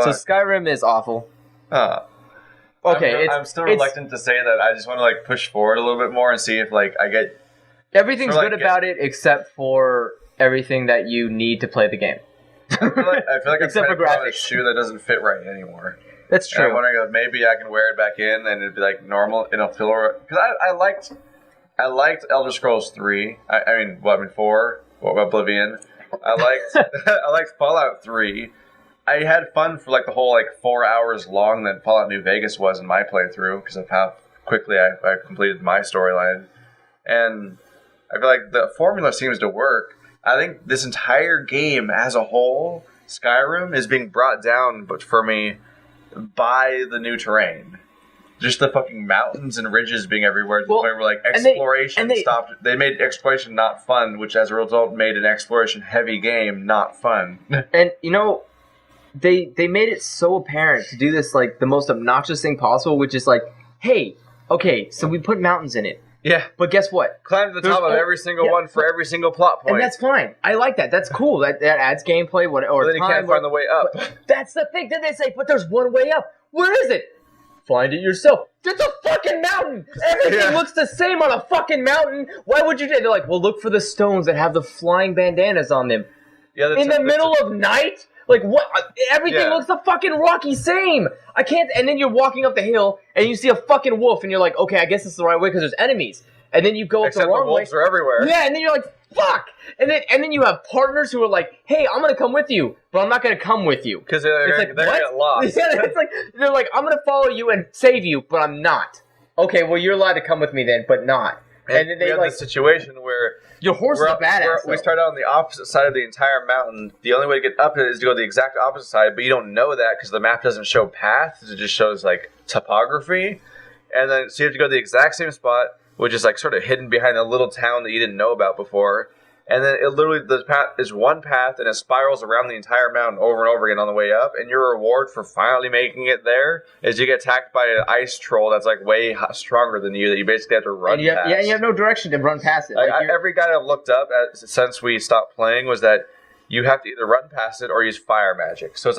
fuck? So Skyrim is awful. Okay, I'm still reluctant to say that. I just want to like push forward a little bit more and see if like I get everything's good about it except for everything that you need to play the game. I feel like except I'm for trying to graphics. a shoe that doesn't fit right anymore. That's true. And I'm wondering if maybe I can wear it back in and it'd be like normal and it'll feel because I liked Elder Scrolls 3. I mean 4. Oblivion. I liked Fallout 3. I had fun for like the whole like 4 hours long that Fallout New Vegas was in my playthrough because of how quickly I completed my storyline. And I feel like the formula seems to work. I think this entire game as a whole, Skyrim, is being brought down, but for me, by the new terrain. Just the fucking mountains and ridges being everywhere to the point where like exploration stopped. They made exploration not fun, which as a result made an exploration heavy game not fun. And you know, they made it so apparent to do this like the most obnoxious thing possible, which is like, hey, okay, so we put mountains in it. Yeah. But guess what? Climb to the top of every single one for every single plot point. And that's fine. I like that. That's cool. That adds gameplay. Or then you can't find the way up. That's the thing. Then they say, but there's one way up. Where is it? Find it yourself. It's a fucking mountain. Everything looks the same on a fucking mountain. Why would you do it? They're like, well, look for the stones that have the flying bandanas on them. Yeah, in the middle of night? Like, what? Everything looks the fucking Rocky same. I can't. And then you're walking up the hill, and you see a fucking wolf, and you're like, okay, I guess it's the right way because there's enemies. And then you go up the wrong way. Except the wolves are everywhere. Yeah, and then you're like, fuck! And then you have partners who are like, hey, I'm gonna come with you, but I'm not gonna come with you. Because they're gonna get lost. Yeah, it's like, they're like, I'm gonna follow you and save you, but I'm not. Okay, well, you're allowed to come with me then, but not. And then they have this situation where your horse is a badass. We start out on the opposite side of the entire mountain. The only way to get up it is to go the exact opposite side, but you don't know that because the map doesn't show paths. It just shows like topography. And then so you have to go to the exact same spot, which is like sort of hidden behind a little town that you didn't know about before. And then it literally, the path is one path and it spirals around the entire mountain over and over again on the way up. And your reward for finally making it there is you get attacked by an ice troll that's like way stronger than you that you basically have to run past. Yeah, you have no direction to run past it. Like every guy I've looked up at since we stopped playing was that you have to either run past it or use fire magic. So it's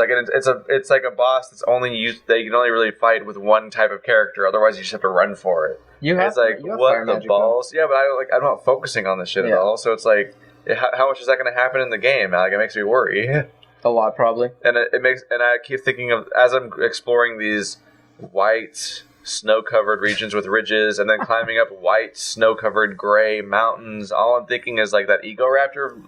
like a boss that's only used. They can only really fight with one type of character. Otherwise, you just have to run for it. It's like what the balls? Yeah, but I'm not focusing on this shit at all. So it's like, how much is that going to happen in the game? Like it makes me worry. A lot, probably. And I keep thinking of as I'm exploring these white snow-covered regions with ridges, and then climbing up white snow-covered gray mountains. All I'm thinking is like that Ego Raptor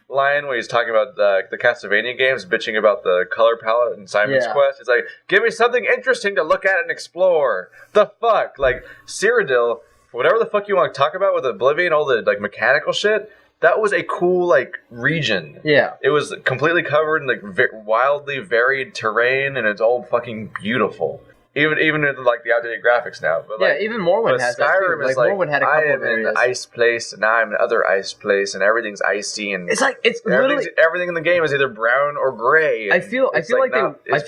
line where he's talking about the Castlevania games, bitching about the color palette in Simon's Quest. It's like, give me something interesting to look at and explore. The fuck? Like, Cyrodiil, whatever the fuck you want to talk about with Oblivion, all the like mechanical shit, that was a cool like region. Yeah. It was completely covered in like wildly varied terrain, and it's all fucking beautiful. Even in like the outdated graphics now, but like, even Morrowind has Skyrim that too. Like Morrowind had a couple I am of areas. in an ice place, and now I'm in another ice place, and everything's icy, and it's literally everything in the game is either brown or gray. I feel like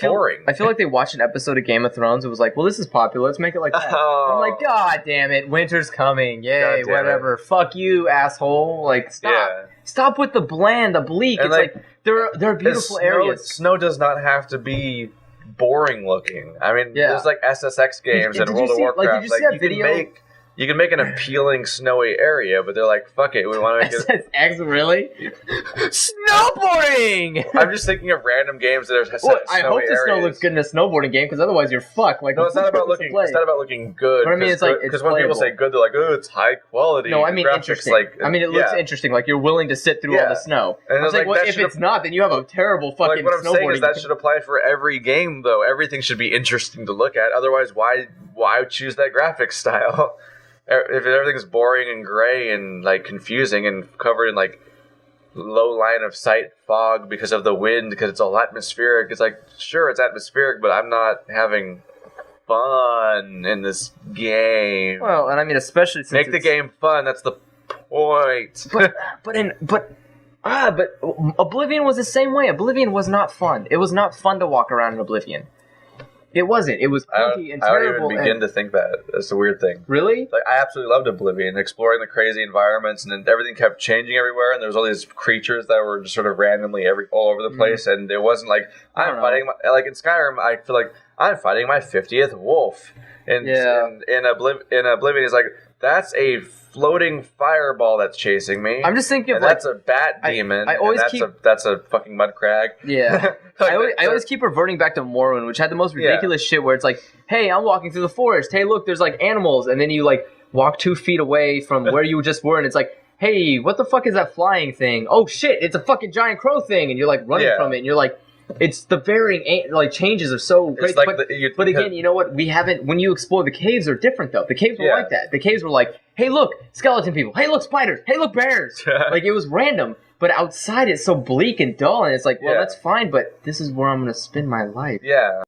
boring. I feel like they watched an episode of Game of Thrones. It was like, well, this is popular. Let's make it like that. I'm like, God damn it, winter's coming. Yay, whatever. Fuck you, asshole. Like, stop. Yeah. Stop with the bland, the bleak. And it's like there are beautiful areas. Snow does not have to be boring looking. I mean, there's like SSX games and World of Warcraft. Like, did you see that video? You can make an appealing snowy area, but they're like, fuck it, we want to make it... SSX, really? Snowboarding! I'm just thinking of random games that are set in I hope the snow looks good in a snowboarding game, because otherwise you're fucked. Like, no, it's not about looking good. But I mean, it's like, because when people say good, they're like, oh, it's high quality. No, I mean interesting. It looks interesting. Like, you're willing to sit through all the snow. And I was like, well, if it's not, then you have a terrible fucking snowboarding. What I'm saying is that should apply for every game, though. Everything should be interesting to look at. Otherwise, why choose that graphics style? If everything's boring and gray and like confusing and covered in like low line of sight fog because of the wind, because it's all atmospheric, it's like, sure, it's atmospheric, but I'm not having fun in this game. Well, and I mean, especially since make the game fun. That's the point. But Oblivion was the same way. Oblivion was not fun. It was not fun to walk around in Oblivion. It wasn't. It was clunky and terrible. I don't even begin to think that. That's the weird thing. Really? Like, I absolutely loved Oblivion, exploring the crazy environments, and then everything kept changing everywhere, and there was all these creatures that were just sort of randomly all over the place, and it wasn't like, I'm fighting, like in Skyrim, I feel like I'm fighting my 50th wolf. And in Oblivion, it's like, that's a floating fireball that's chasing me. I'm just thinking of that's a bat demon. I always that's a fucking mud crag. Yeah. I always keep reverting back to Morrowind, which had the most ridiculous shit where it's like, hey, I'm walking through the forest. Hey, look, there's like animals. And then you like walk 2 feet away from where you just were, and it's like, hey, what the fuck is that flying thing? Oh shit, it's a fucking giant crow thing. And you're like running from it, and you're like, it's the varying like changes are so great. Like but again, you know what? We haven't. When you explore the caves, are different though. The caves were like that. The caves were like, hey, look, skeleton people. Hey, look, spiders. Hey, look, bears. Like it was random. But outside, it's so bleak and dull, and it's like, well, that's fine. But this is where I'm gonna spend my life. Yeah.